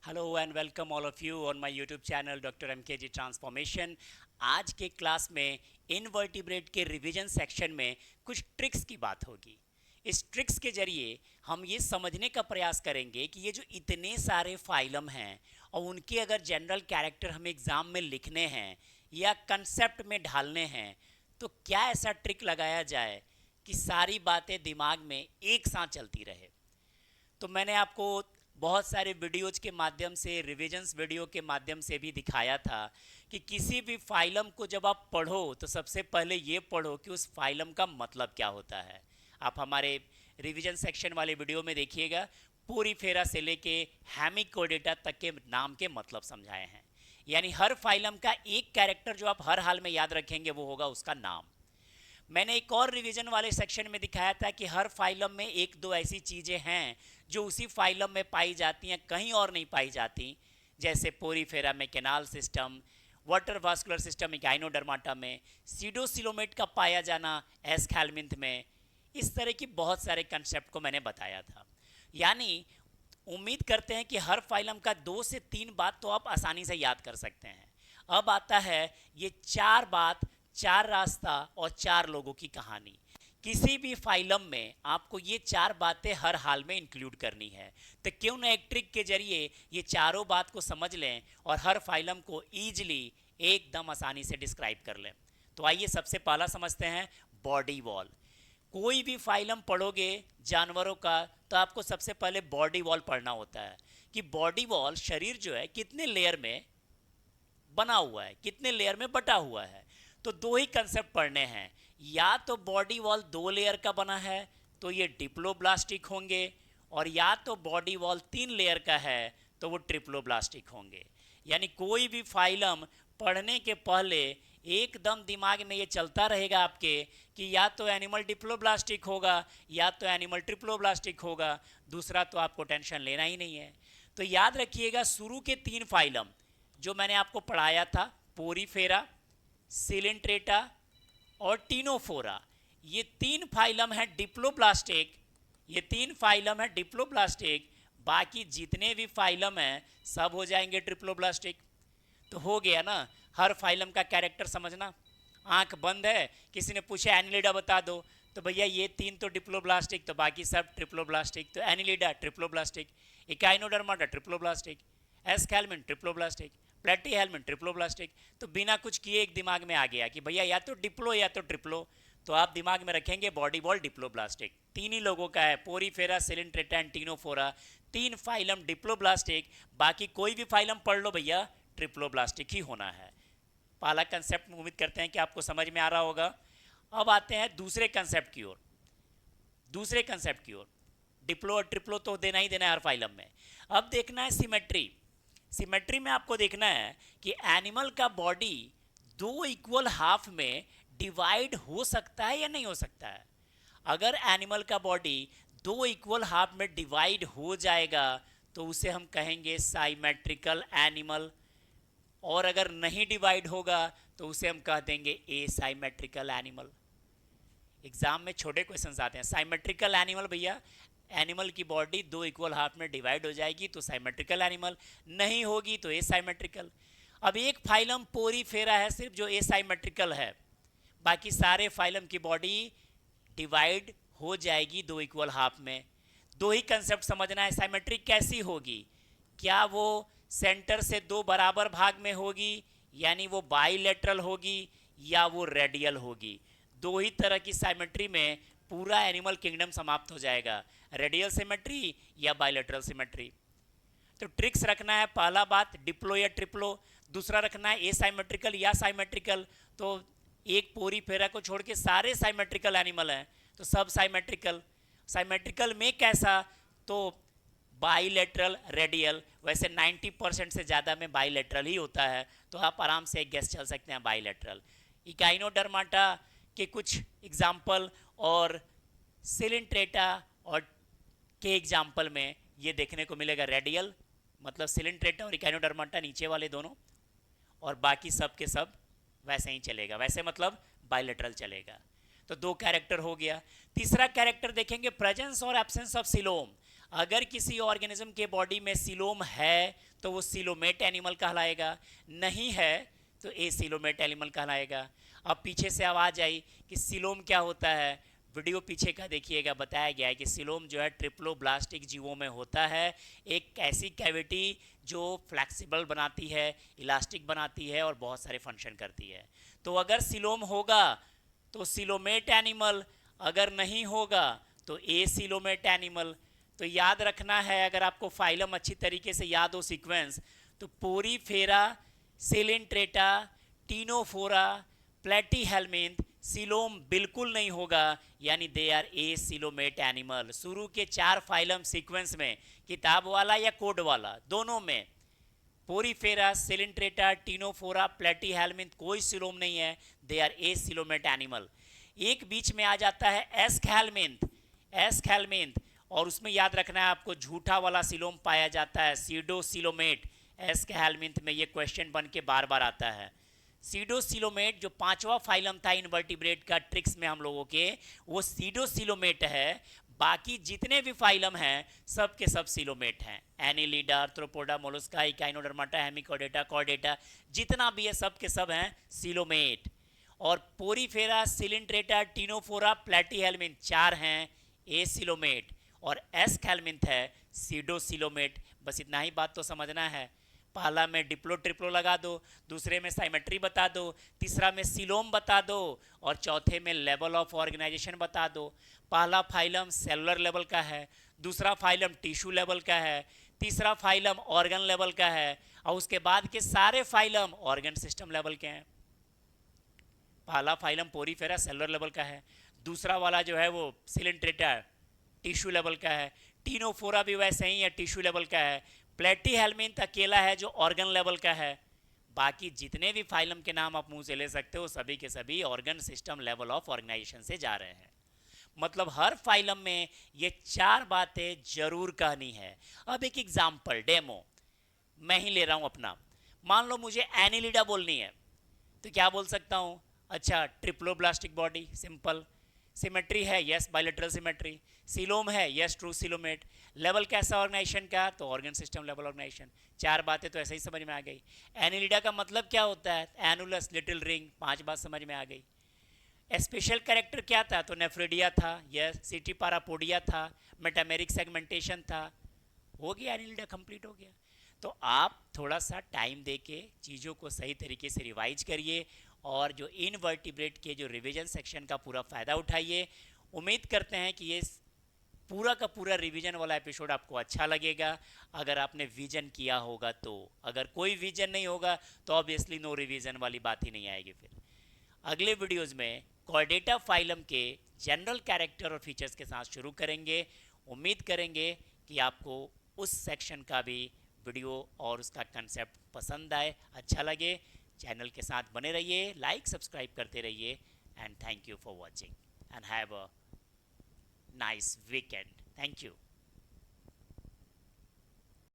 Hello and welcome all of you on my YouTube channel doctor MKG transformation. आज के class में invertebrate के revision section में कुछ ट्रिक्स की बात होगी। इस ट्रिक्स के जरिए हम ये समझने का प्रयास करेंगे कि ये जो इतने सारे फाइलम हैं और उनके अगर जनरल कैरेक्टर हमें एग्ज़ाम में लिखने हैं या कंसेप्ट में ढालने हैं तो क्या ऐसा ट्रिक लगाया जाए कि सारी बातें दिमाग में एक साथ चलती रहे। तो मैंने आपको बहुत सारे वीडियोज के माध्यम से रिविजन्स वीडियो के माध्यम से भी दिखाया था कि किसी भी फाइलम को जब आप पढ़ो तो सबसे पहले ये पढ़ो कि उस फाइलम का मतलब क्या होता है। आप हमारे रिवीजन सेक्शन वाले वीडियो में देखिएगा, पूरी फेरा से लेके हेमिकोडेटा तक के नाम के मतलब समझाए हैं। यानी हर फाइलम का एक कैरेक्टर जो आप हर हाल में याद रखेंगे वो होगा उसका नाम। मैंने एक और रिवीजन वाले सेक्शन में दिखाया था कि हर फाइलम में एक दो ऐसी चीज़ें हैं जो उसी फाइलम में पाई जाती हैं, कहीं और नहीं पाई जाती, जैसे पोरीफेरा में canal system, water vascular system Echinodermata में, सीडोसिलोमेट का पाया जाना एस्केलमिंथ में। इस तरह की बहुत सारे कंसेप्ट को मैंने बताया था। यानी उम्मीद करते हैं कि हर फाइलम का 2 से 3 बात तो आप आसानी से याद कर सकते हैं। अब आता है ये 4 बात, 4 रास्ता और 4 लोगों की कहानी। किसी भी फाइलम में आपको ये 4 बातें हर हाल में इंक्लूड करनी है, तो क्यों ना एक ट्रिक के जरिए ये चारों बात को समझ लें और हर फाइलम को ईजिली एकदम आसानी से डिस्क्राइब कर लें। तो आइए सबसे पहला समझते हैं बॉडी वॉल। कोई भी फाइलम पढ़ोगे जानवरों का तो आपको सबसे पहले बॉडी वॉल पढ़ना होता है कि बॉडी वॉल शरीर जो है कितने लेयर में बना हुआ है, कितने लेयर में बटा हुआ है। तो दो ही कंसेप्ट पढ़ने हैं, या तो बॉडी वॉल 2 लेयर का बना है तो ये डिप्लोब्लास्टिक होंगे, और या तो बॉडी वॉल 3 लेयर का है तो वो ट्रिप्लोब्लास्टिक होंगे। यानी कोई भी फाइलम पढ़ने के पहले एकदम दिमाग में ये चलता रहेगा आपके कि या तो एनिमल डिप्लोब्लास्टिक होगा या तो एनिमल ट्रिप्लोब्लास्टिक होगा, दूसरा तो आपको टेंशन लेना ही नहीं है। तो याद रखिएगा शुरू के 3 फाइलम जो मैंने आपको पढ़ाया था, पोरीफेरा, सिलेंट्रेटा और टीनोफोरा, ये 3 फाइलम है डिप्लोब्लास्टिक। ये 3 फाइलम है डिप्लोब्लास्टिक, बाकी जितने भी फाइलम हैं सब हो जाएंगे ट्रिप्लोब्लास्टिक। तो हो गया ना हर फाइलम का कैरेक्टर समझना। आंख बंद है, किसी ने पूछा एनिलिडा बता दो, तो भैया ये 3 तो डिप्लोब्लास्टिक तो बाकी सब ट्रिप्लोब्लास्टिक। तो Annelida triploblastic, Echinodermata triploblastic, Aschelminthes triploblastic, Platyhelminthes triploblastic. तो बिना कुछ किए एक दिमाग में आ गया कि भैया या तो डिप्लो या तो ट्रिप्लो। तो आप दिमाग में रखेंगे बॉडी वॉल डिप्लोब्लास्टिक। 3 ही लोगों का है, Porifera, Coelenterata and Ctenophora. 3 phylum diploblastic, बाकी कोई भी फाइलम पढ़ लो भैया ट्रिप्लोब्लास्टिक ही होना है। पहला कंसेप्ट उम्मीद करते हैं कि आपको समझ में आ रहा होगा। अब आते हैं दूसरे कंसेप्ट की ओर। दूसरे कंसेप्ट की ओर डिप्लो और ट्रिप्लो तो देना ही देना है हर फाइलम में। अब देखना है सिमेट्री। सिमेट्री में आपको देखना है कि एनिमल का बॉडी 2 इक्वल हाफ में डिवाइड हो सकता है या नहीं हो सकता है। अगर एनिमल का बॉडी 2 इक्वल हाफ में डिवाइड हो जाएगा तो उसे हम कहेंगे साइमेट्रिकल एनिमल, और अगर नहीं डिवाइड होगा तो उसे हम कह देंगे एसाइमेट्रिकल एनिमल। एग्जाम में छोटे क्वेश्चंस आते हैं। साइमेट्रिकल एनिमल भैया, एनिमल की बॉडी 2 इक्वल हाफ में डिवाइड हो जाएगी तो साइमेट्रिकल एनिमल, नहीं होगी तो एसाइमेट्रिकल। अब एक फाइलम पोरीफेरा है सिर्फ जो एसाइमेट्रिकल है, बाकी सारे फाइलम की बॉडी डिवाइड हो जाएगी 2 इक्वल हाफ में। दो ही कंसेप्ट समझना है, साइमेट्रिक कैसी होगी, क्या वो सेंटर से 2 बराबर भाग में होगी यानी वो बाईलेटरल होगी या वो रेडियल होगी। 2 ही तरह की साइमेट्री में पूरा एनिमल किंगडम समाप्त हो जाएगा, रेडियल सिमेट्री या बाईलेटरल सिमेट्री। तो ट्रिक्स रखना है, पहला बात डिप्लो या ट्रिप्लो, दूसरा रखना है एसाइमेट्रिकल या साइमेट्रिकल। तो एक पोरीफेरा को छोड़ के सारे साइमेट्रिकल एनिमल हैं तो सब साइमेट्रिकल। साइमेट्रिकल में कैसा, तो बाईलेटरल, रेडियल। वैसे 90% से ज़्यादा में बाईलेटरल ही होता है, तो आप आराम से एक गेस चल सकते हैं बाईलेटरल। इकाइनोडर्माटा के कुछ एग्जाम्पल और सिलेंट्रेटा और के एग्जाम्पल में ये देखने को मिलेगा रेडियल, मतलब सिलेंट्रेटा और इकाइनोडर्माटा नीचे वाले दोनों, और बाकी सब के सब वैसे ही चलेगा, वैसे मतलब बायलेटरल चलेगा। तो 2 कैरेक्टर हो गया। तीसरा कैरेक्टर देखेंगे प्रेजेंस और एब्सेंस ऑफ सिलोम। अगर किसी ऑर्गेनिज्म के बॉडी में सीलोम है तो वो सीलोमेट एनिमल कहलाएगा, नहीं है तो एसीलोमेट एनिमल कहलाएगा। अब पीछे से आवाज़ आई कि सीलोम क्या होता है, वीडियो पीछे का देखिएगा, बताया गया है कि सीलोम जो है ट्रिप्लोब्लास्टिक जीवों में होता है, एक ऐसी कैविटी जो फ्लेक्सिबल बनाती है, इलास्टिक बनाती है और बहुत सारे फंक्शन करती है। तो अगर सीलोम होगा तो सीलोमेट एनिमल, अगर नहीं होगा तो एसीलोमेट एनिमल। तो याद रखना है, अगर आपको फाइलम अच्छी तरीके से याद हो सीक्वेंस, तो पोरीफेरा, सिलिंट्रेटा, टीनोफोरा, प्लेटीहेल्मिन्थ, सीलोम बिल्कुल नहीं होगा, यानी दे आर एसिलोमेट एनिमल। शुरू के 4 फाइलम सीक्वेंस में, किताब वाला या कोड वाला, दोनों में पोरीफेरा, सिलिंट्रेटा, टीनोफोरा, प्लेटीहेल्मिन्थ कोई सीलोम नहीं है, दे आर एसिलोमेट एनिमल। एक बीच में आ जाता है एस्कहेल्मिन्थ, एस्कहेल्मिन्थ, और उसमें याद रखना है आपको झूठा वाला सीलोम पाया जाता है, सीडोसिलोमेट। एस्कहेल्मिन्थ में ये क्वेश्चन बन के बार बार आता है। सीडोसिलोमेट जो 5वां फाइलम था इनवर्टिब्रेट का ट्रिक्स में हम लोगों के, वो सीडोसिलोमेट है। बाकी जितने भी फाइलम हैं सब के सब सिलोमेट हैं। Annelida, arthropoda, Mollusca, Echinodermata, hemichordata, Chordata, जितना भी है सब के सब हैं सिलोमेट। और पोरीफेरा, सिलिंट्रेटा, टीनोफोरा, प्लेटीहेल्मिन्थ 4 हैं एसिलोमेट, और एस्कहेल्मिन्थ है सीडोसिलोमेट। बस इतना ही बात तो समझना है। पहला में डिप्लो ट्रिप्लो लगा दो, दूसरे में साइमेट्री बता दो, तीसरा में सीलोम बता दो, और चौथे में लेवल ऑफ ऑर्गेनाइजेशन बता दो। पहला फाइलम सेलुलर लेवल का है, दूसरा फाइलम टिश्यू लेवल का है, तीसरा फाइलम ऑर्गन लेवल का है, और उसके बाद के सारे फाइलम ऑर्गन सिस्टम लेवल के हैं। पहला फाइलम पोरीफेरा सेलुलर लेवल का है, दूसरा वाला जो है वो सिलिंट्रेटा टिश्यू लेवल का है, टीनोफोरा भी वैसे ही है, टिश्यू लेवल का है, प्लेटीहेल्मिन्थ अकेला है जो ऑर्गन लेवल का है। बाकी जितने भी फाइलम के नाम आप मुंह से ले सकते हो सभी के सभी organ system level of organisation से जा रहे हैं। मतलब हर फाइलम में ये 4 बातें जरूर कहनी है। अब एक एग्जाम्पल डेमो मैं ही ले रहा हूं अपना। मान लो मुझे एनिलिडा बोलनी है, तो क्या बोल सकता हूं? अच्छा, ट्रिप्लोब्लास्टिक बॉडी, सिंपल। सिमेट्री है, यस बायलेटरल सिमेट्री। सीलोम है, यस ट्रू सीलोमेट। लेवल कैसा ऑर्गेनाइजेशन का? तो ऑर्गन सिस्टम लेवल ऑर्गेनाइजेशन। 4 बातें तो ऐसे ही समझ में आ गई। एनिलिडा का मतलब क्या होता है? एनुलस, लिटिल रिंग, 5 बात समझ में आ गई। स्पेशल कैरेक्टर क्या था? तो नेफ्रिडिया था, यस। सिटी पारापोडिया था, मेटामेरिक सेगमेंटेशन था। हो गया, एनिलिडा कंप्लीट हो गया। तो आप थोड़ा सा टाइम देके चीज़ों को सही तरीके से रिवाइज करिए, और जो इनवर्टिब्रेट के जो रिवीजन सेक्शन का पूरा फ़ायदा उठाइए। उम्मीद करते हैं कि ये पूरा का पूरा रिवीजन वाला एपिसोड आपको अच्छा लगेगा। अगर आपने विजन किया होगा तो, अगर कोई विजन नहीं होगा तो ऑब्वियसली नो रिवीजन वाली बात ही नहीं आएगी। फिर अगले वीडियोस में कॉर्डेटा फाइलम के जनरल कैरेक्टर और फीचर्स के साथ शुरू करेंगे। उम्मीद करेंगे कि आपको उस सेक्शन का भी वीडियो और उसका कंसेप्ट पसंद आए, अच्छा लगे। चैनल के साथ बने रहिए, लाइक सब्सक्राइब करते रहिए, and thank you for watching and have a nice weekend. Thank you.